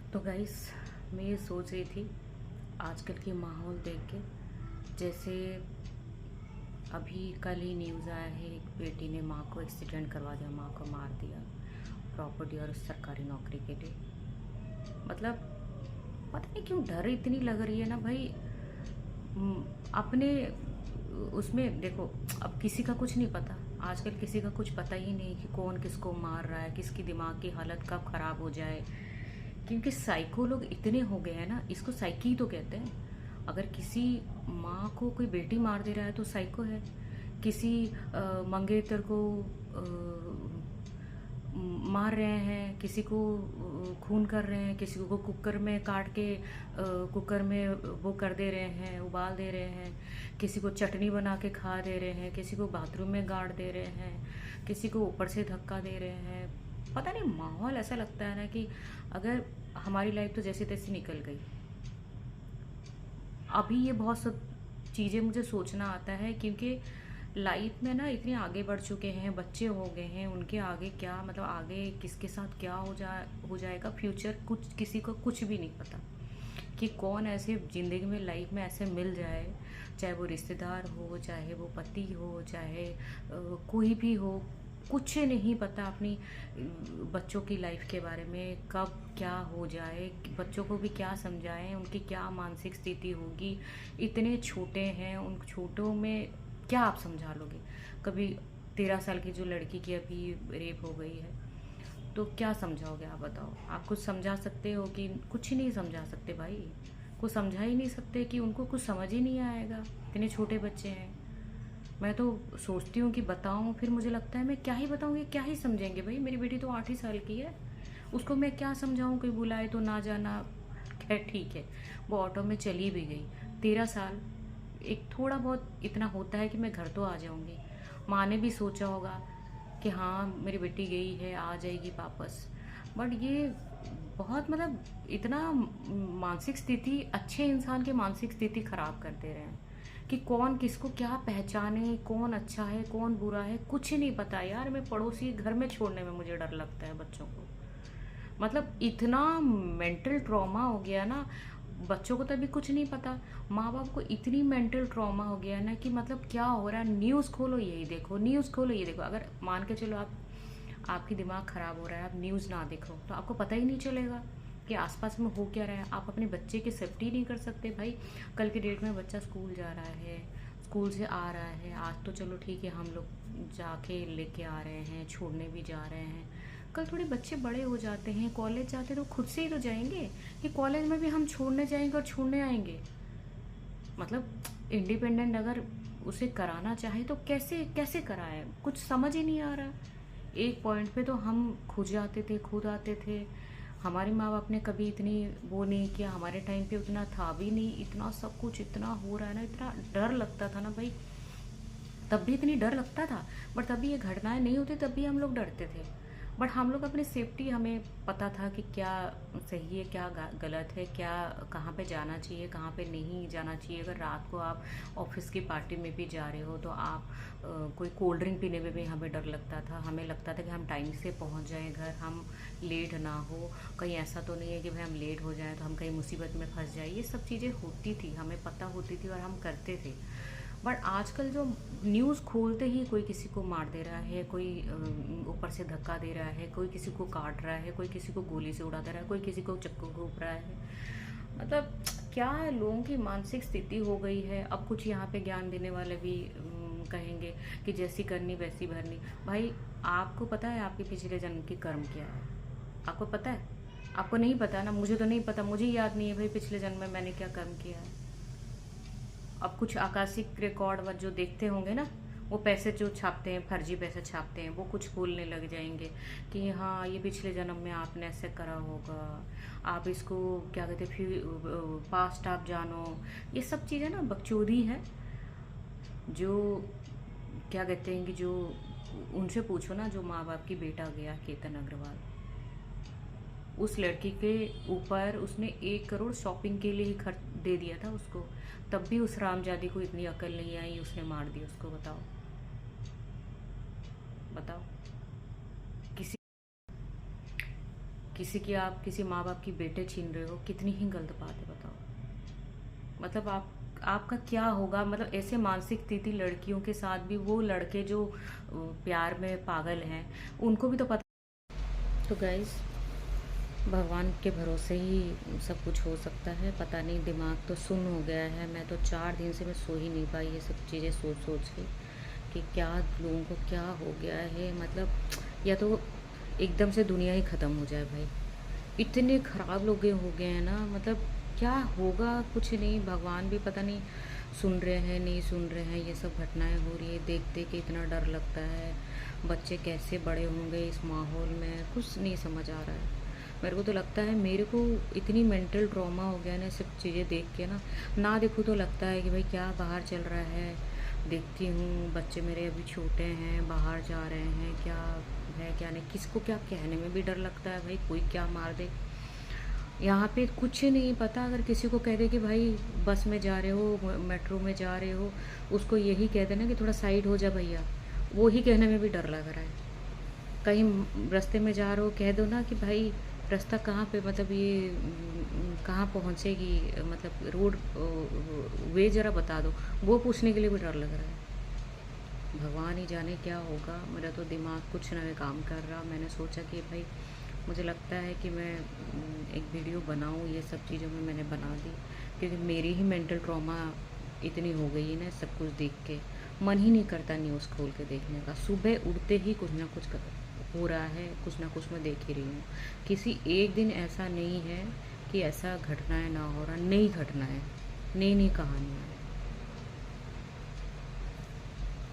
तो गाइस, मैं ये सोच रही थी आजकल की माहौल देख के। जैसे अभी कल ही न्यूज़ आया है, एक बेटी ने माँ को एक्सीडेंट करवा दिया, माँ को मार दिया प्रॉपर्टी और सरकारी नौकरी के लिए। मतलब पता नहीं क्यों डर इतनी लग रही है ना भाई। अपने उसमें देखो, अब किसी का कुछ नहीं पता। आजकल किसी का कुछ पता ही नहीं कि कौन किसको मार रहा है, किसकी दिमाग की हालत कब ख़राब हो जाए। क्योंकि साइको लोग इतने हो गए हैं ना, इसको साइकी तो कहते हैं। अगर किसी माँ को कोई बेटी मार दे रहा है तो साइको है। किसी मंगेतर को मार रहे हैं, किसी को खून कर रहे हैं, किसी को कुकर में काट के कुकर में वो कर दे रहे हैं, उबाल दे रहे हैं, किसी को चटनी बना के खा दे रहे हैं, किसी को बाथरूम में गाड़ दे रहे हैं, किसी को ऊपर से धक्का दे रहे हैं। पता नहीं, माहौल ऐसा लगता है ना कि अगर हमारी लाइफ तो जैसे तैसे निकल गई। अभी ये बहुत सब चीज़ें मुझे सोचना आता है, क्योंकि लाइफ में ना इतने आगे बढ़ चुके हैं, बच्चे हो गए हैं, उनके आगे क्या, मतलब आगे किसके साथ क्या हो जाएगा फ्यूचर, कुछ किसी को कुछ भी नहीं पता कि कौन ऐसे ज़िंदगी में लाइफ में ऐसे मिल जाए। चाहे वो रिश्तेदार हो, चाहे वो पति हो, चाहे कोई भी हो, कुछ नहीं पता अपनी बच्चों की लाइफ के बारे में, कब क्या हो जाए, बच्चों को भी क्या समझाएं, उनकी क्या मानसिक स्थिति होगी। इतने छोटे हैं, उन छोटों में क्या आप समझा लोगे। कभी 13 साल की जो लड़की की अभी रेप हो गई है, तो क्या समझाओगे आप बताओ। आप कुछ समझा सकते हो कि कुछ नहीं समझा सकते भाई। कुछ समझा ही नहीं सकते कि उनको कुछ समझ ही नहीं आएगा, इतने छोटे बच्चे हैं। मैं तो सोचती हूँ कि बताऊँ, फिर मुझे लगता है मैं क्या ही बताऊँ, ये क्या ही समझेंगे भाई। मेरी बेटी तो 8 ही साल की है, उसको मैं क्या समझाऊँ। कोई बुलाए तो ना जाना, खैर ठीक है, वो ऑटो में चली भी गई। 13 साल, एक थोड़ा बहुत इतना होता है कि मैं घर तो आ जाऊँगी। माँ ने भी सोचा होगा कि हाँ मेरी बेटी गई है, आ जाएगी वापस। बट ये बहुत, मतलब इतना मानसिक स्थिति, अच्छे इंसान की मानसिक स्थिति खराब कर दे रहे हैं कि कौन किसको क्या पहचाने, कौन अच्छा है कौन बुरा है, कुछ ही नहीं पता यार। मैं पड़ोसी घर में छोड़ने में मुझे डर लगता है बच्चों को। मतलब इतना मेंटल ट्रॉमा हो गया ना, बच्चों को तो अभी कुछ नहीं पता, माँ बाप को इतनी मेंटल ट्रॉमा हो गया ना कि मतलब क्या हो रहा है, न्यूज़ खोलो यही देखो, न्यूज़ खोलो ये देखो। अगर मान के चलो आप, आपकी दिमाग ख़राब हो रहा है, आप न्यूज़ ना देखो तो आपको पता ही नहीं चलेगा कि आसपास में हो क्या रहा है। आप अपने बच्चे की सेफ्टी नहीं कर सकते भाई। कल की डेट में बच्चा स्कूल जा रहा है, स्कूल से आ रहा है, आज तो चलो ठीक है हम लोग जाके लेके आ रहे हैं, छोड़ने भी जा रहे हैं। कल थोड़े बच्चे बड़े हो जाते हैं, कॉलेज जाते हैं, तो खुद से ही तो जाएंगे कि कॉलेज में भी हम छोड़ने जाएंगे और छोड़ने आएंगे। मतलब इंडिपेंडेंट अगर उसे कराना चाहे तो कैसे कैसे कराए, कुछ समझ ही नहीं आ रहा। एक पॉइंट पे तो हम खुद जाते थे, खुद आते थे। हमारे माँ बाप ने कभी इतनी वो नहीं किया, हमारे टाइम पे उतना था भी नहीं। इतना सब कुछ इतना हो रहा है ना, इतना डर लगता था ना भाई। तब भी इतनी डर लगता था, बट तभी ये घटनाएं नहीं होती, तब भी हम लोग डरते थे। बट हम लोग अपनी सेफ्टी, हमें पता था कि क्या सही है क्या गलत है, क्या कहाँ पे जाना चाहिए कहाँ पे नहीं जाना चाहिए। अगर रात को आप ऑफिस की पार्टी में भी जा रहे हो तो आप कोई कोल्ड ड्रिंक पीने में भी हमें डर लगता था। हमें लगता था कि हम टाइम से पहुंच जाएं घर, हम लेट ना हो। कहीं ऐसा तो नहीं है कि भाई हम लेट हो जाएं तो हम कहीं मुसीबत में फंस जाए। ये सब चीज़ें होती थी, हमें पता होती थी और हम करते थे। बट आजकल जो न्यूज़ खोलते ही कोई किसी को मार दे रहा है, कोई ऊपर से धक्का दे रहा है, कोई किसी को काट रहा है, कोई किसी को गोली से उड़ा दे रहा है, कोई किसी को चक्कू घूप रहा है। मतलब क्या है, लोगों की मानसिक स्थिति हो गई है। अब कुछ यहाँ पे ज्ञान देने वाले भी कहेंगे कि जैसी करनी वैसी भरनी। भाई आपको पता है आपके पिछले जन्म की कर्म क्या है? आपको पता है? आपको नहीं पता ना, मुझे तो नहीं पता, मुझे याद नहीं है भाई पिछले जन्म में मैंने क्या कर्म किया है। अब कुछ आकाशिक रिकॉर्ड व जो देखते होंगे ना, वो पैसे जो छापते हैं, फर्जी पैसे छापते हैं, वो कुछ बोलने लग जाएंगे कि हाँ ये पिछले जन्म में आपने ऐसे करा होगा, आप इसको क्या कहते हैं, फिर पास्ट आप जानो। ये सब चीज़ें ना बकचोदी है। जो क्या कहते हैं कि जो उनसे पूछो ना, जो माँ बाप की बेटा गया केतन अग्रवाल, उस लड़की के ऊपर उसने 1 करोड़ शॉपिंग के लिए ही खर्च दे दिया था उसको। तब भी उस रामजादी को इतनी अकल नहीं आई, उसने मार दिया उसको। बताओ, बताओ। किसी किसी की, आप किसी माँ बाप की बेटे छीन रहे हो, कितनी ही गलत बात है बताओ। मतलब आपका क्या होगा, मतलब ऐसे मानसिक स्थिति लड़कियों के साथ भी, वो लड़के जो प्यार में पागल हैं, उनको भी तो पता। तो गाइज, भगवान के भरोसे ही सब कुछ हो सकता है। पता नहीं, दिमाग तो सुन्न हो गया है। मैं तो 4 दिन से मैं सो ही नहीं पाई, ये सब चीज़ें सोच सोच के कि क्या लोगों को क्या हो गया है। मतलब या तो एकदम से दुनिया ही ख़त्म हो जाए भाई। इतने ख़राब लोग हो गए हैं ना, मतलब क्या होगा कुछ नहीं। भगवान भी पता नहीं सुन रहे हैं नहीं सुन रहे हैं। ये सब घटनाएं हो रही है, देख देख के इतना डर लगता है। बच्चे कैसे बड़े होंगे इस माहौल में, कुछ नहीं समझ आ रहा है। मेरे को तो लगता है, मेरे को इतनी मेंटल ट्रॉमा हो गया ना सब चीज़ें देख के ना देखूँ तो लगता है कि भाई क्या बाहर चल रहा है। देखती हूँ बच्चे मेरे अभी छोटे हैं, बाहर जा रहे हैं, क्या है क्या नहीं, किसको क्या कहने में भी डर लगता है भाई, कोई क्या मार दे। यहाँ पे कुछ नहीं पता, अगर किसी को कह दे कि भाई बस में जा रहे हो, मेट्रो में जा रहे हो, उसको यही कह देना कि थोड़ा साइड हो जा भैया, वो ही कहने में भी डर लग रहा है। कहीं रास्ते में जा रहे हो, कह दो ना कि भाई रास्ता कहाँ पे, मतलब ये कहाँ पहुँचेगी, मतलब रोड वे ज़रा बता दो, वो पूछने के लिए भी डर लग रहा है। भगवान ही जाने क्या होगा। मेरा तो दिमाग कुछ ना काम कर रहा। मैंने सोचा कि भाई मुझे लगता है कि मैं एक वीडियो बनाऊँ, ये सब चीज़ों में मैंने बना दी, क्योंकि मेरी ही मेंटल ट्रॉमा इतनी हो गई है ना सब कुछ देख के। मन ही नहीं करता न्यूज़ खोल के देखने का। सुबह उठते ही कुछ ना कुछ हो रहा है, कुछ ना कुछ मैं देख ही रही हूँ। किसी एक दिन ऐसा नहीं है कि ऐसा घटनाएं ना हो रहा, नई घटनाएं, नई नई कहानियाँ।